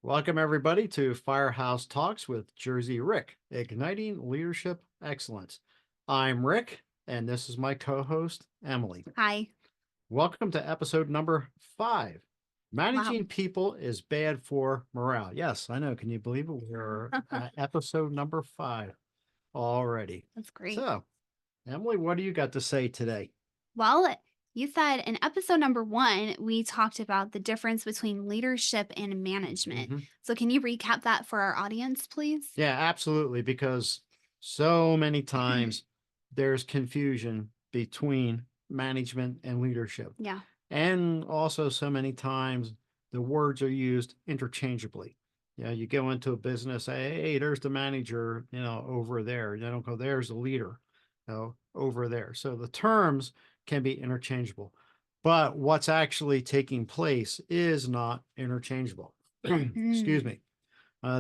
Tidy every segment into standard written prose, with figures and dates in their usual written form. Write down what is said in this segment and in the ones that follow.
Welcome, everybody, to Firehouse Talks with Jersey Rick, igniting leadership excellence. I'm Rick, and this is my co host, Emily. Hi. Welcome to episode number 5. Wow. Managing people is bad for morale. Yes, I know. Can you believe it? We're at episode number 5 already. That's great. So, Emily, what do you got to say today? Well, you said in episode number 1, we talked about the difference between leadership and management. Mhm. So, can you recap that for our audience, please? Yeah, absolutely. Because so many times there's confusion between management and leadership. Yeah. And also, so many times the words are used interchangeably. You go into a business, say, hey, there's the manager, over there. You don't go, there's the leader, over there. So the terms can be interchangeable. But what's actually taking place is not interchangeable. Excuse Mm, me.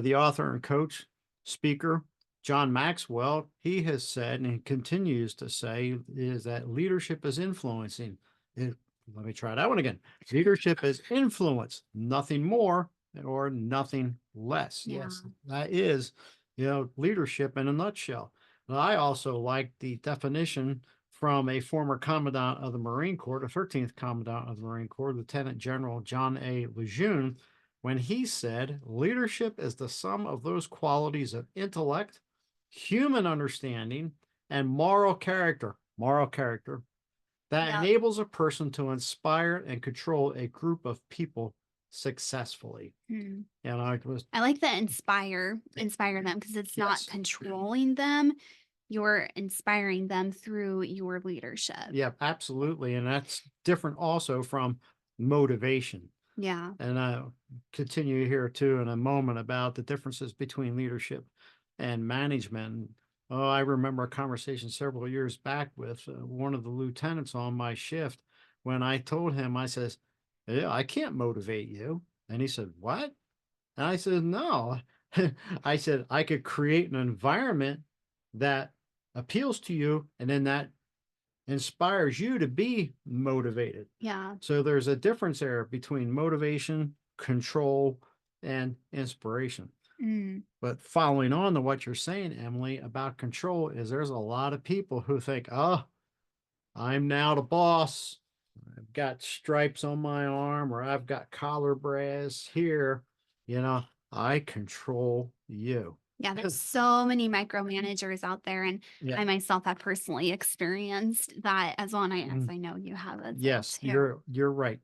The author and coach, speaker, John Maxwell, he has said and he continues to say is that leadership is influencing. Let me try that one again. Leadership is influence, nothing more or nothing less. yeah. Yes, that is, leadership in a nutshell. Now, I also like the definition from a former commandant of the Marine Corps, the 13th commandant of the Marine Corps, Lieutenant General John A. Lejeune, when he said leadership is the sum of those qualities of intellect, human understanding, and moral character that Yep. enables a person to inspire and control a group of people successfully. Mm. And I was, I like the inspire them because it's not yes, controlling them. You're inspiring them through your leadership. yeah, absolutely. And that's different also from motivation. Yeah. And I'll continue here too in a moment about the differences between leadership and management. Oh, I remember a conversation several years back with one of the lieutenants on my shift when I told him, I says, yeah, I can't motivate you. And he said, what? And I said, no. I said, I could create an environment that appeals to you and then that inspires you to be motivated. Yeah. So there's a difference there between motivation, control, and inspiration. Mm. But following on to what you're saying, Emily, about control, is there's a lot of people who think, oh, I'm now the boss. I've got stripes on my arm or I've got collar brass here. You know, I control you. Yeah, there's so many micromanagers out there, and Yeah. I myself have personally experienced that as well, and as Mm, I know you have as well yes, too. you're right.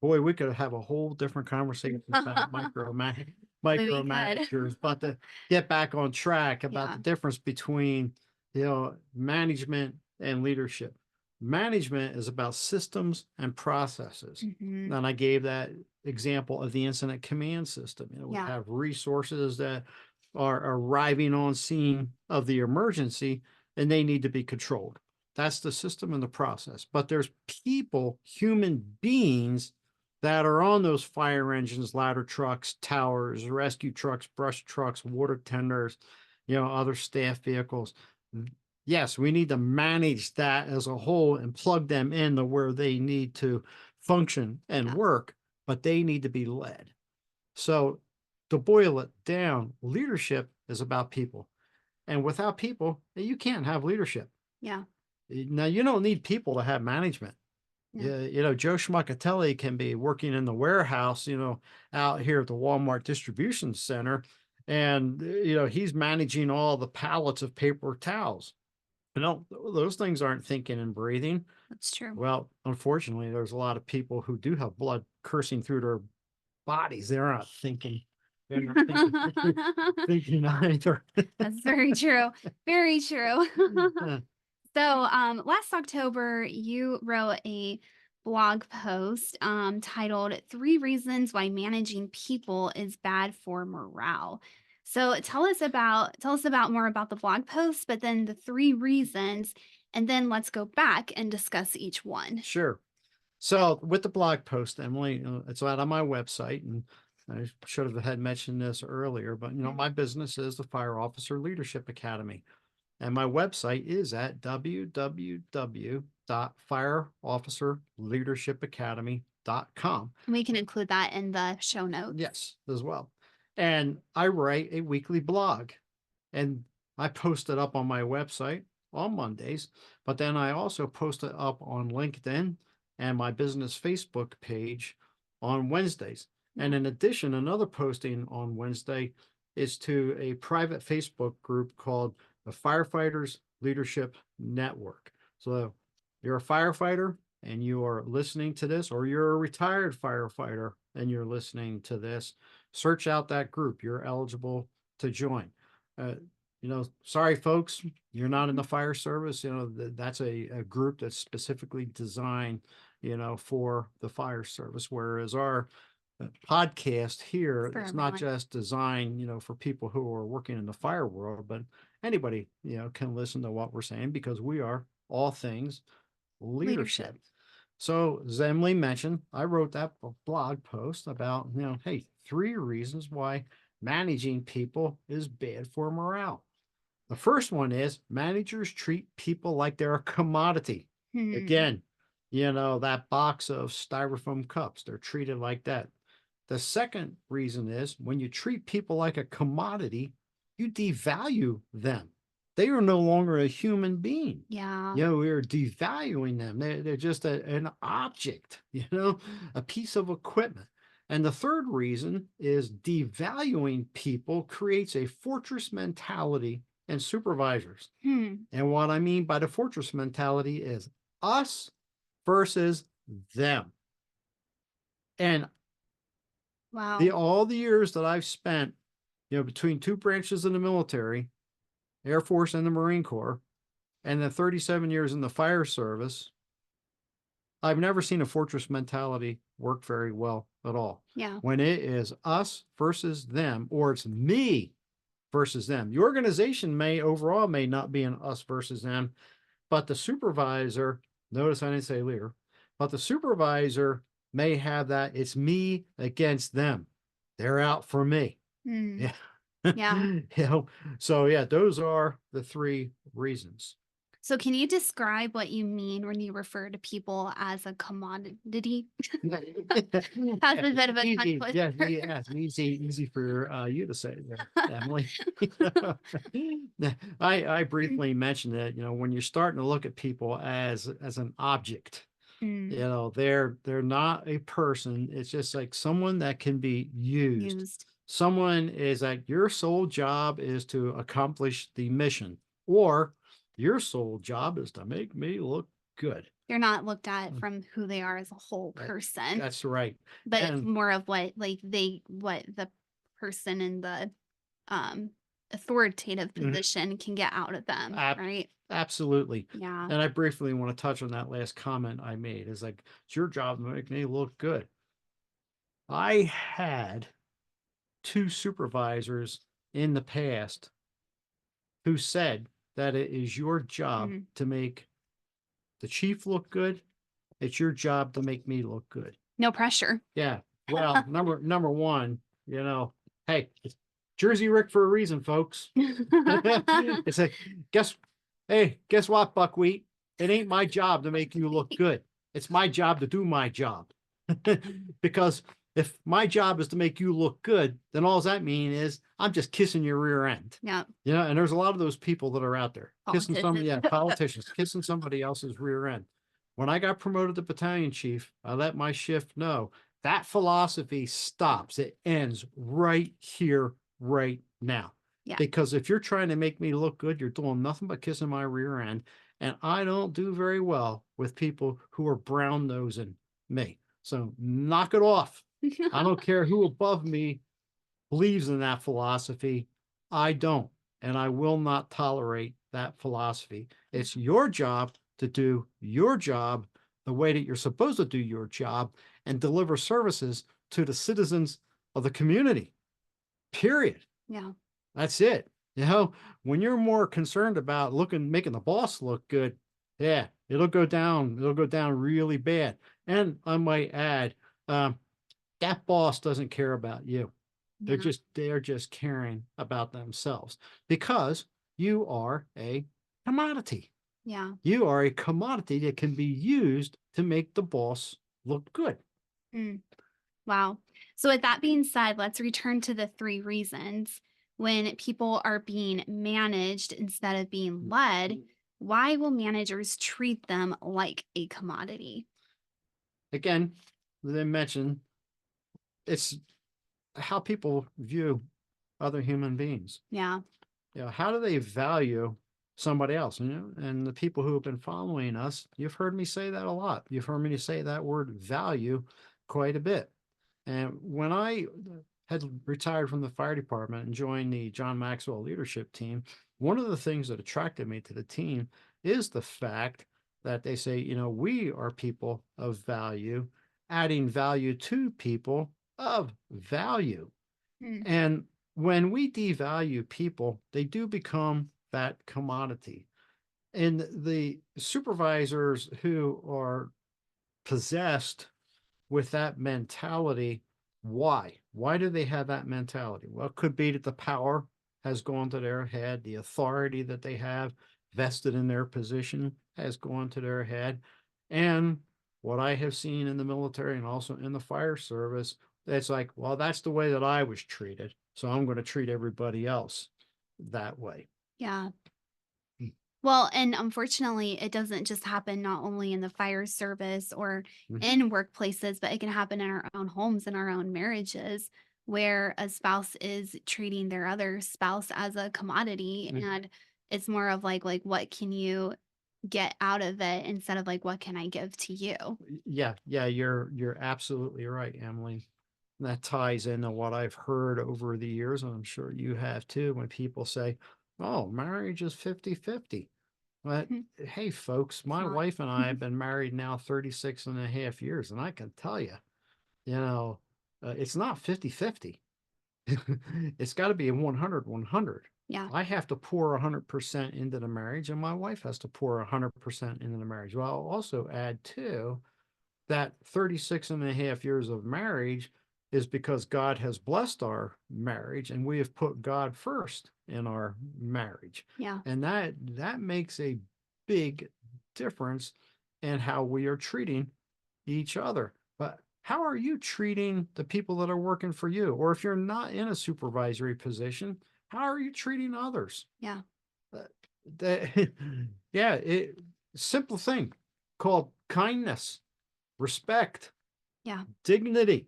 Boy, we could have a whole different conversation about We could. micromanagers, but to get back on track about Yeah. the difference between, management and leadership. Management is about systems and processes. Mhm. And I gave that example of the incident command system. We Yeah. have resources that are arriving on scene of the emergency and they need to be controlled. That's the system and the process. But there's people, human beings that are on those fire engines, ladder trucks, towers, rescue trucks, brush trucks, water tenders, other staff vehicles. Yes, we need to manage that as a whole and plug them into where they need to function and Yeah. work, but they need to be led. So, to boil it down, leadership is about people. And without people, you can't have leadership. Yeah. Now, you don't need people to have management. No. Yeah, Joe Schmuckatelli can be working in the warehouse, out here at the Walmart distribution center, and he's managing all the pallets of paper towels. Those things aren't thinking and breathing. That's true. Well, unfortunately, there's a lot of people who do have blood coursing through their bodies. They're not thinking. They're not thinking either. That's very true. Very true. Yeah. So, last October, you wrote a blog post titled Three Reasons Why Managing People is Bad for Morale. So tell us about more about the blog post, but then the three reasons, and then let's go back and discuss each one. Sure. So with the blog post, Emily, it's out on my website, and I should have had mentioned this earlier, but Mhm. my business is the Fire Officer Leadership Academy, and my website is at www.fireofficerleadershipacademy.com. audiorezout.com. We can include that in the show notes. Yes, as well. And I write a weekly blog, and I post it up on my website on Mondays, but then I also post it up on LinkedIn and my business Facebook page on Wednesdays. And Yeah. in addition, another posting on Wednesday is to a private Facebook group called the Firefighters Leadership Network. So you're a firefighter and you are listening to this, or you're a retired firefighter and you're listening to this, search out that group. You're eligible to join. Uh, sorry, folks, you're not in the fire service. That's a group that's specifically designed, for the fire service. Whereas our podcast here, For it's not everyone. just designed, for people who are working in the fire world, but anybody, can listen to what we're saying, because we are all things leadership. So as Emily mentioned, I wrote that blog post about, hey, 3 reasons why managing people is bad for morale. The first one is managers treat people like they're a commodity. Again, that box of styrofoam cups, they're treated like that. The second reason is when you treat people like a commodity, you devalue them. They are no longer a human being. Yeah. We're devaluing them. They're just an object, a piece of equipment. And the third reason is devaluing people creates a fortress mentality in supervisors. And what I mean by the fortress mentality is us versus them. And Wow. all the years that I've spent, between 2 branches in the military, Air Force and the Marine Corps, and the 37 years in the fire service, I've never seen a fortress mentality work very well at all. Yeah. When it is us versus them, or it's me versus them. The organization overall may not be an us versus them, but the supervisor, notice I didn't say leader, but the supervisor may have that it's me against them. They're out for me. Mm. Yeah. Yeah. So yeah, those are the 3 reasons. So can you describe what you mean when you refer to people as a commodity? That's a bit of a tongue Easy. Yeah, twister. yeah, easy for you to say there, Emily. I briefly mentioned that, when you're starting to look at people as an object, Mm, they're not a person. It's just like someone that can be used. used. Someone is like your sole job is to accomplish the mission, or your sole job is to make me look good. They're not looked at from who they are as a whole That- person, That's right. but it's And more of what the person in the um authoritative Mhm. position can get out of them, Ab- right? absolutely. Yeah. And I briefly want to touch on that last comment I made. Is like, it's your job to make me look good. I had 2 supervisors in the past who said that it is your job Mm, to make the chief look good. It's your job to make me look good. no pressure. Yeah. Well, number one, hey, it's Jersey Rick for a reason, folks. It's like, guess what, Buckwheat? It ain't my job to make you look good. It's my job to do my job. Because if my job is to make you look good, then all that means is I'm just kissing your rear end. Yeah. And there's a lot of those people that are out there kissing Politicians. politicians, kissing somebody else's rear end. When I got promoted to battalion chief, I let my shift know that philosophy stops. It ends right here, right now. Yeah. Because if you're trying to make me look good, you're doing nothing but kissing my rear end. And I don't do very well with people who are brown nosing me. So knock it off. I don't care who above me believes in that philosophy. I don't. And I will not tolerate that philosophy. It's your job to do your job the way that you're supposed to do your job and deliver services to the citizens of the community. Period. Yeah. That's it. When you're more concerned about making the boss look good, yeah, it'll go down. It'll go down really bad. And I might add, that boss doesn't care about you. Yeah. They're just caring about themselves, because you are a commodity. Yeah. You are a commodity that can be used to make the boss look good. Wow. So, with that being said, let's return to the three reasons. When people are being managed instead of being led, why will managers treat them like a commodity? Again, they mentioned it's how people view other human beings. Yeah. How do they value somebody else? And the people who have been following us, you've heard me say that a lot. You've heard me say that word value quite a bit. And when I had retired from the fire department and joined the John Maxwell leadership team, one of the things that attracted me to the team is the fact that they say, we are people of value, adding value to people of value. Mm. And when we devalue people, they do become that commodity. And the supervisors who are possessed with that mentality, why? Why do they have that mentality? Well, it could be that the power has gone to their head, the authority that they have vested in their position has gone to their head. And what I have seen in the military and also in the fire service, it's like, well, that's the way that I was treated. So I'm going to treat everybody else that way. Yeah. Mm. Well, and unfortunately, it doesn't just happen not only in the fire service or Mhm. in workplaces, but it can happen in our own homes, in our own marriages, where a spouse is treating their other spouse as a commodity. Mm. And it's more of like what can you get out of it instead of like, what can I give to you? Yeah, yeah, you're absolutely right, Emily. That ties into what I've heard over the years, and I'm sure you have too, when people say, "Oh, marriage is 50-50." But Mhm. hey, folks, It's my not. wife and I have been married now 36 and a half years, and I can tell you, you know, it's not 50-50. It's got to be a 100-100. Yeah. I have to pour 100% into the marriage, and my wife has to pour 100% into the marriage. Well, I'll also add too that 36 and a half years of marriage is because God has blessed our marriage and we have put God first in our marriage. Yeah. And that makes a big difference in how we are treating each other. But how are you treating the people that are working for you? Or if you're not in a supervisory position, how are you treating others? Yeah. Uh, that, yeah, simple thing called kindness, respect, Yeah. dignity.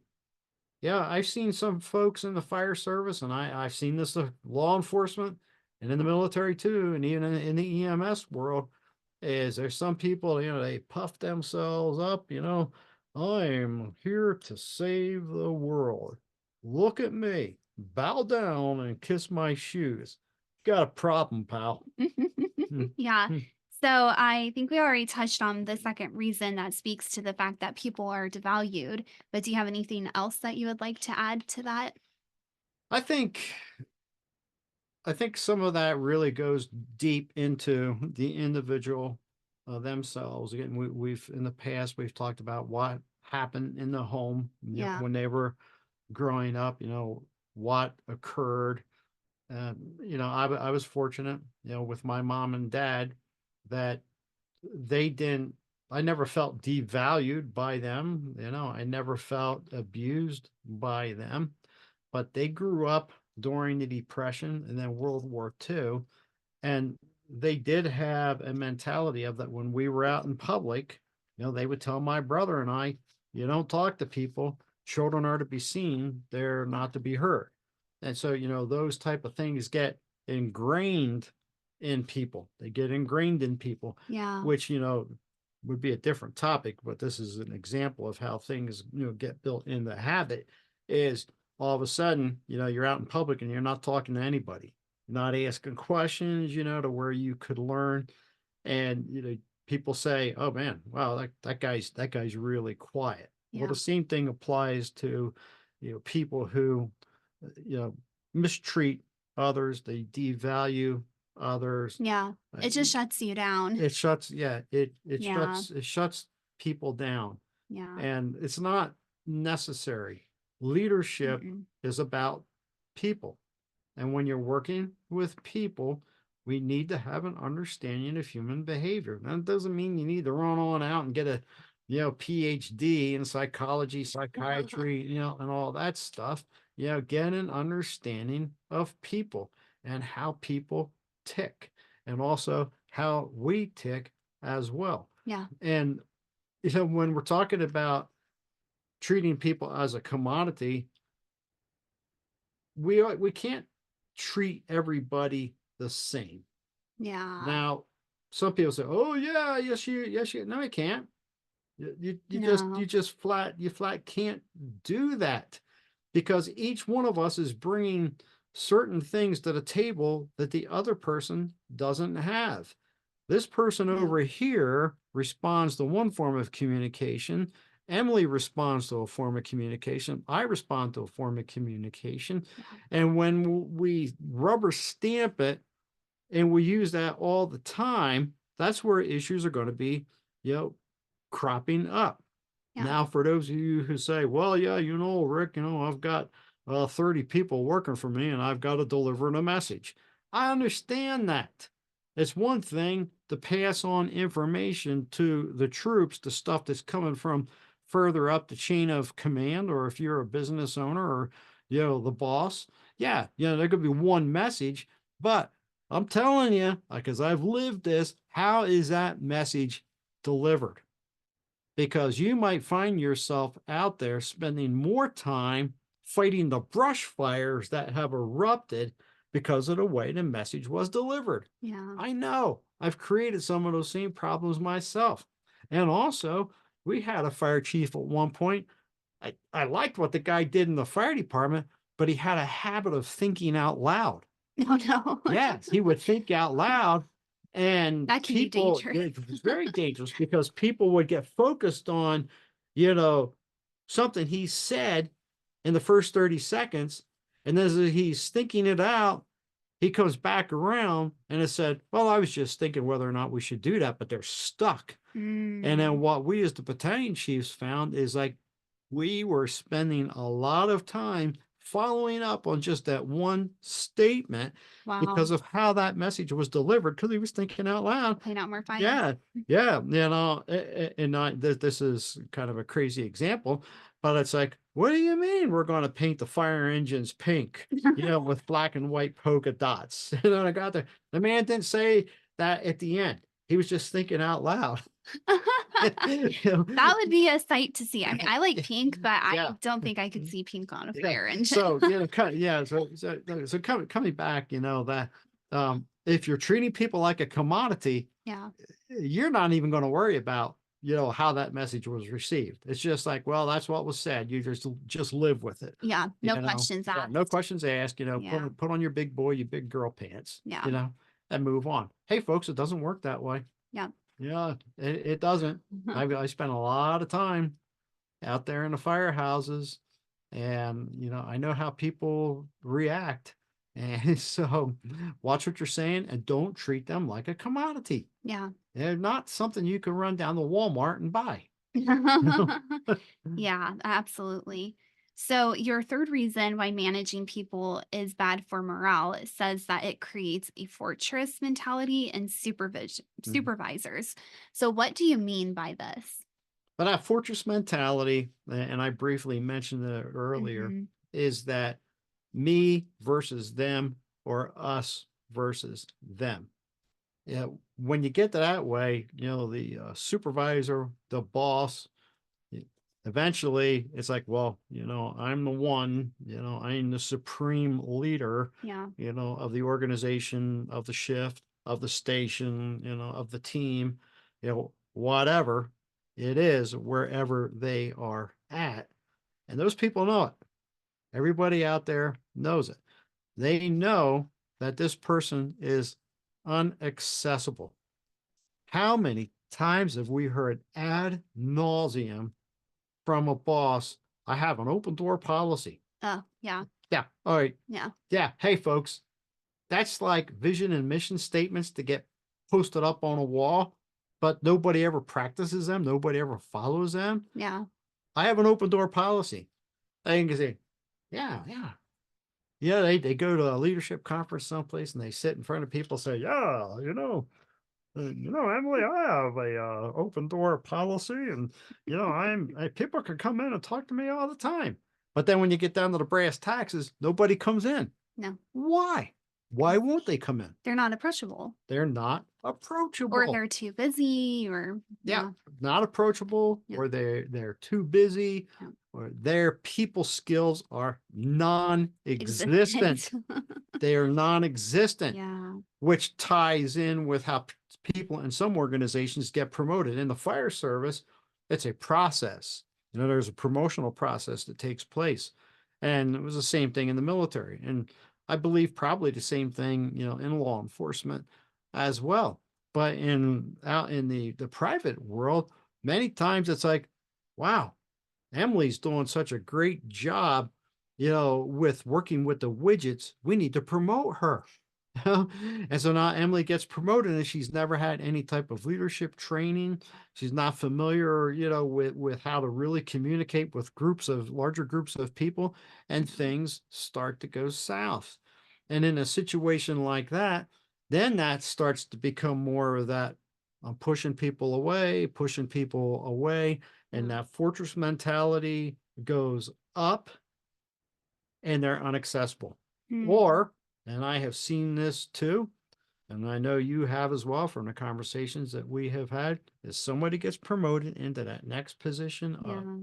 Yeah, I've seen some folks in the fire service, and I've seen this in law enforcement and in the military too, and even in the EMS world. Is there's some people, they puff themselves up, I'm here to save the world. Look at me, bow down and kiss my shoes. Got a problem, pal. Hmm, Yeah. hmm. So I think we already touched on the second reason that speaks to the fact that people are devalued. But do you have anything else that you would like to add to that? I think I think some of that really goes deep into the individual themselves. Again, we've in the past we've talked about what happened in the home, Yeah. when they were growing up. What occurred. I was fortunate, with my mom and dad that they didn't. I never felt devalued by them. I never felt abused by them, but they grew up during the Depression and then World War II. And they did have a mentality of that when we were out in public, they would tell my brother and I, you don't talk to people. Children are to be seen, they're not to be heard. And so, those type of things get ingrained in people. They get ingrained in people, Yeah. which, would be a different topic, but this is an example of how things, get built in the habit is all of a sudden, you're out in public and you're not talking to anybody, not asking questions, to where you could learn. And, people say, oh man, wow, that guy's really quiet. Well, Yeah. the same thing applies to, people who, you know, mistreat others, they devalue others. Yeah. Uh, It just shuts you down. It shuts, yeah, it Yeah. shuts people down. Yeah. And it's not necessary. Leadership Mm-mm. is about people. And when you're working with people, we need to have an understanding of human behavior. That doesn't mean you need to run on out and get a, PhD in psychology, psychiatry, and all that stuff, get an understanding of people and how people tick and also how we tick as well. Yeah. And, when we're talking about treating people as a commodity, we can't treat everybody the same. Yeah. Now, some people say, "Oh yeah, yes you." No, you can't. No. You flat can't do that because each one of us is bringing certain things to the table that the other person doesn't have. This person Yeah. over here responds to one form of communication. Emily responds to a form of communication. I respond to a form of communication. Yeah. And when we rubber stamp it and we use that all the time, that's where issues are going to be, you know, cropping up. Yeah. Now, for those of you who say, well, yeah, Rick, I've got 30 people working for me and I've got to deliver a message. I understand that. It's one thing to pass on information to the troops, the stuff that's coming from further up the chain of command, or if you're a business owner or, the boss. Yeah, there could be one message, but I'm telling you, because I've lived this, how is that message delivered? Because you might find yourself out there spending more time fighting the brush fires that have erupted because of the way the message was delivered. Yeah. I know I've created some of those same problems myself. And also, we had a fire chief at one point. I liked what the guy did in the fire department, but he had a habit of thinking out loud. Oh no. Yes, he would think out loud, and That can be people dangerous. it was very dangerous because people would get focused on, you know, something he said in the first 30 seconds, and as he's thinking it out, he comes back around and has said, "Well, I was just thinking whether or not we should do that," but they're stuck. And then Mm. what we as the battalion chiefs found is like we were spending a lot of time following up on just that one statement Wow. because of how that message was delivered because he was thinking out loud. Playing out more fire. Yeah, yeah, and this is kind of a crazy example, but it's like, what do you mean we're going to paint the fire engines pink, with black and white polka dots? And then I got there. The man didn't say that at the end. He was just thinking out loud. You know? That would be a sight to see. I mean, I like pink, but I Yeah. don't think I could see pink on a Yeah. fire engine. So, yeah. So coming back, that if you're treating people like a commodity, Yeah. you're not even going to worry about, how that message was received. It's just like, well, that's what was said. You just live with it. Yeah. No questions Yeah, no asked. questions asked, Yeah. put on your big boy, your big girl pants, Yeah. and move on. Hey folks, it doesn't work that way. Yeah. Yeah, it doesn't. I spent a lot of time out there in the firehouses, and I know how people react. And so watch what you're saying and don't treat them like a commodity. Yeah. They're not something you can run down to Walmart and buy. Yeah, absolutely. So, your third reason why managing people is bad for morale says that it creates a fortress mentality and Mhm. supervisors. So, what do you mean by this? But that fortress mentality, and I briefly mentioned it earlier, Mhm. is that me versus them or us versus them. Yeah, when you get to that way, the supervisor, the boss, y- eventually it's like, well, I'm the one, I'm the supreme leader, Yeah. of the organization, of the shift, of the station, of the team, whatever it is, wherever they are at. And those people know it. Everybody out there knows it. They know that this person is unaccessible. How many times have we heard ad nauseum from a boss? I have an open door policy. Oh, yeah. Yeah. All right. Yeah. Yeah. Hey, folks, that's like vision and mission statements to get posted up on a wall, but nobody ever practices them. Nobody ever follows them. Yeah. I have an open door policy. I can say, yeah, yeah. Yeah, they go to a leadership conference someplace and they sit in front of people and say, yeah, Emily, I have a open door policy, and people can come in and talk to me all the time. But then when you get down to the brass taxes, nobody comes in. No, Why? Why won't they come in? they're not approachable, They're not or approachable. they're too busy, or Yeah, yeah, not approachable, yeah, or they're too busy, yeah, or their people skills are non-existent. existent. They are non-existent, Yeah. which ties in with how people in some organizations get promoted. In the fire service, it's a process. There's a promotional process that takes place. And it was the same thing in the military. And I believe probably the same thing, in law enforcement as well. But out in the private world, many times it's like, wow, Emily's doing such a great job, with working with the widgets. We need to promote her. And so now Emily gets promoted and she's never had any type of leadership training. She's not familiar, with how to really communicate with larger groups of people, and things start to go south. And in a situation like that, then that starts to become more of that pushing people away, and Yeah. that fortress mentality goes up and they're inaccessible. Mm, Or, and I have seen this too, and I know you have as well from the conversations that we have had, is somebody gets promoted into that next position up yeah.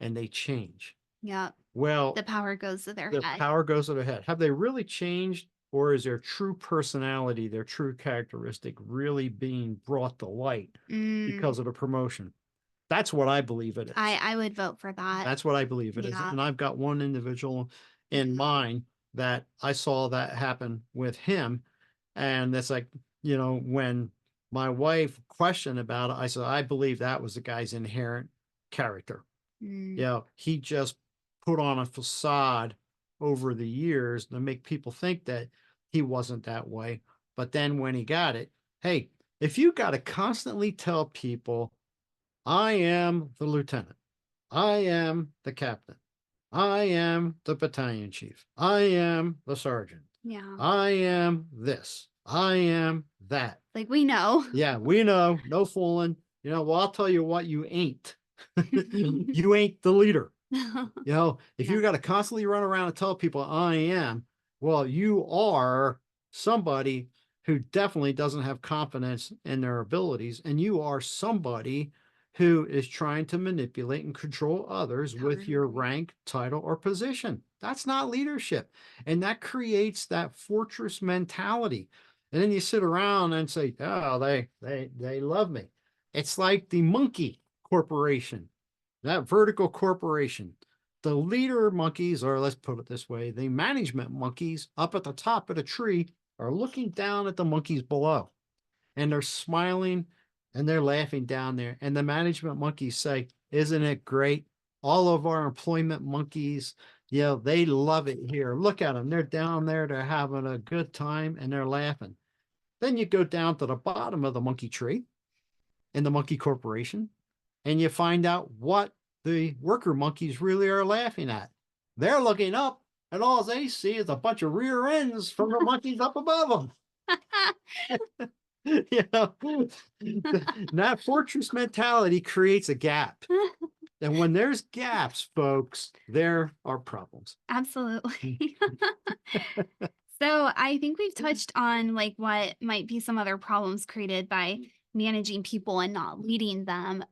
and they change. Yep. Well, The power goes to their the head. power goes to their head. Have they really changed, or is their true personality, their true characteristic really being brought to light Mm, because of the promotion? That's what I believe it is. I would vote for that. That's what I believe it is. Yeah. And I've got one individual in Yeah. mind that I saw that happen with him. And that's like, when my wife questioned about it, I said, I believe that was the guy's inherent character. Mm, He just put on a facade over the years to make people think that he wasn't that way. But then when he got it, hey, if you got to constantly tell people, I am the lieutenant, I am the captain, I am the battalion chief, I am the sergeant, yeah. I am this, I am that. Like we know. Yeah, we know, no fooling. Well, I'll tell you what, you ain't. You ain't the leader. If Yeah. you got to constantly run around and tell people I am, well, you are somebody who definitely doesn't have confidence in their abilities. And you are somebody who is trying to manipulate and control others with your Totally. rank, title, or position. That's not leadership. And that creates that fortress mentality. And then you sit around and say, oh, they love me. It's like the monkey corporation, that vertical corporation. The leader monkeys, or let's put it this way, the management monkeys up at the top of the tree are looking down at the monkeys below, and they're smiling and they're laughing down there. And the management monkeys say, isn't it great? All of our employment monkeys, they love it here. Look at them. They're down there. They're having a good time and they're laughing. Then you go down to the bottom of the monkey tree in the monkey corporation, and you find out what the worker monkeys really are laughing at. They're looking up, and all they see is a bunch of rear ends from the monkeys up above them. That fortress mentality creates a gap. And when there's gaps, folks, there are problems. Absolutely. So I think we've touched on like what might be some other problems created by managing people and not leading them.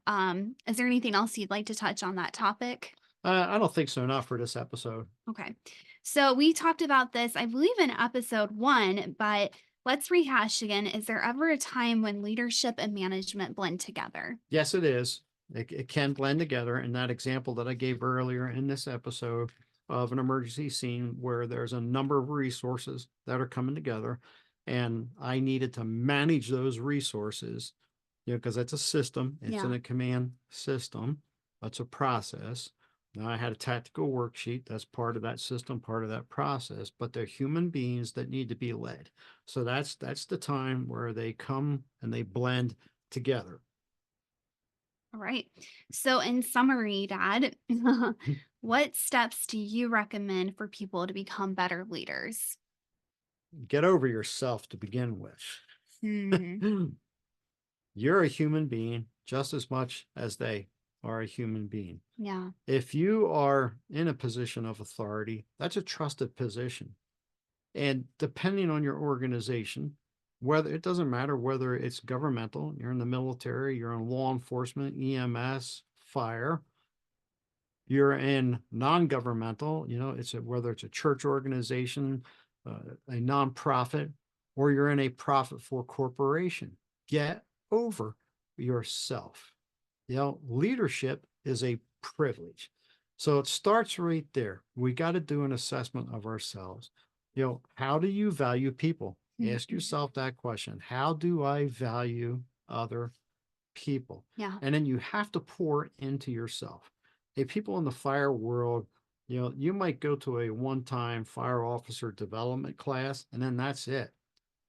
Is there anything else you'd like to touch on that topic? I don't think so, not for this episode. Okay. So we talked about this, I believe, in episode 1, but let's rehash again. Is there ever a time when leadership and management blend together? Yes, it is. It can blend together. And that example that I gave earlier in this episode of an emergency scene where there's a number of resources that are coming together, and I needed to manage those resources, because it's a system, it's in Yeah. a command system, that's a process. Now I had a tactical worksheet that's part of that system, part of that process, but they're human beings that need to be led. So that's the time where they come and they blend together. All right. So, in summary, Dad, what steps do you recommend for people to become better leaders? Get over yourself to begin with. Hmm. You're a human being just as much as they are a human being. Yeah. If you are in a position of authority, that's a trusted position. And depending on your organization, whether it doesn't matter whether it's governmental, you're in the military, you're in law enforcement, EMS, fire, you're in non-governmental, it's whether it's a church organization, a nonprofit, or you're in a profit for corporation. Get over yourself. Leadership is a privilege. So it starts right there. We got to do an assessment of ourselves. How do you value people? Ask Mhm. yourself that question. How do I value other people? Yeah. And then you have to pour into yourself. Hey, people in the fire world, you might go to a one-time fire officer development class, and then that's it.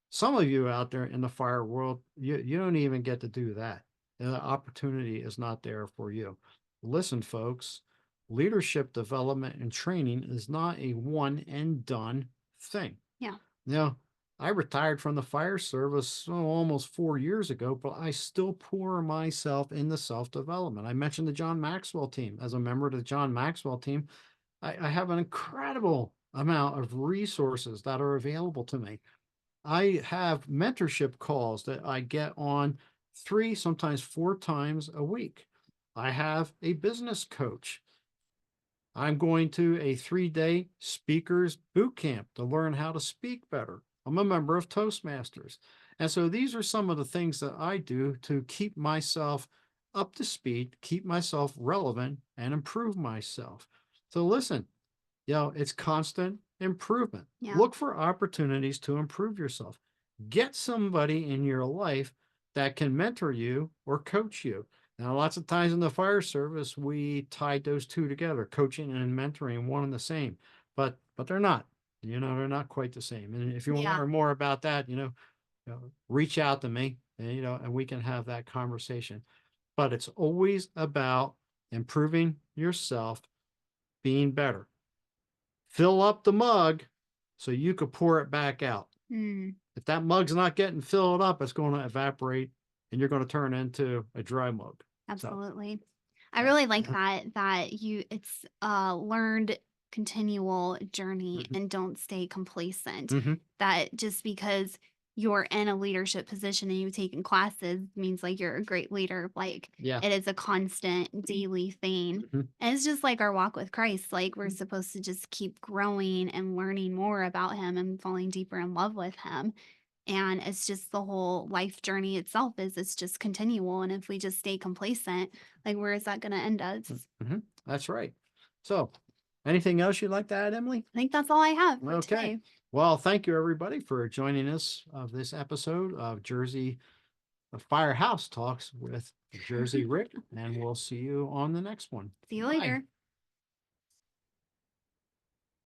Some of you out there in the fire world, you don't even get to do that. The opportunity is not there for you. Listen, folks, leadership development and training is not a one and done thing. Yeah. Now, I retired from the fire service almost 4 years ago, but I still pour myself into self development. I mentioned the John Maxwell team. As a member of the John Maxwell team, I have an incredible amount of resources that are available to me. I have mentorship calls that I get on 3, sometimes 4 times a week. I have a business coach. I'm going to a 3-day speakers boot camp to learn how to speak better. I'm a member of Toastmasters. And so these are some of the things that I do to keep myself up to speed, keep myself relevant, and improve myself. So listen, it's constant improvement. Yeah. Look for opportunities to improve yourself. Get somebody in your life that can mentor you or coach you. Now, lots of times in the fire service, we tied those two together, coaching and mentoring, one and the same, but they're not. They're not quite the same. And if you want to Yeah. learn more about that, reach out to me, and and we can have that conversation. But it's always about improving yourself, being better. Fill up the mug so you could pour it back out. Mm. If that mug's not getting filled up, it's going to evaporate and you're going to turn into a dry mug. So, Absolutely. I yeah. really like that it's a learned continual journey Mhm. and don't stay complacent. Mhm. That just because you're in a leadership position and you've taken classes means like you're a great leader. Like Yeah. it is a constant daily thing. Mhm. And it's just like our walk with Christ. Like we're supposed to just keep growing and learning more about him and falling deeper in love with him. And it's just the whole life journey itself is it's just continual. And if we just stay complacent, like where is that going to end us? Mhm. That's right. So, anything else you'd like to add, Emily? I think that's all I have for Okay. today. Well, thank you everybody for joining us of this episode of Jersey Firehouse Talks with Jersey Rick, and we'll see you on the next one. See you Bye. later.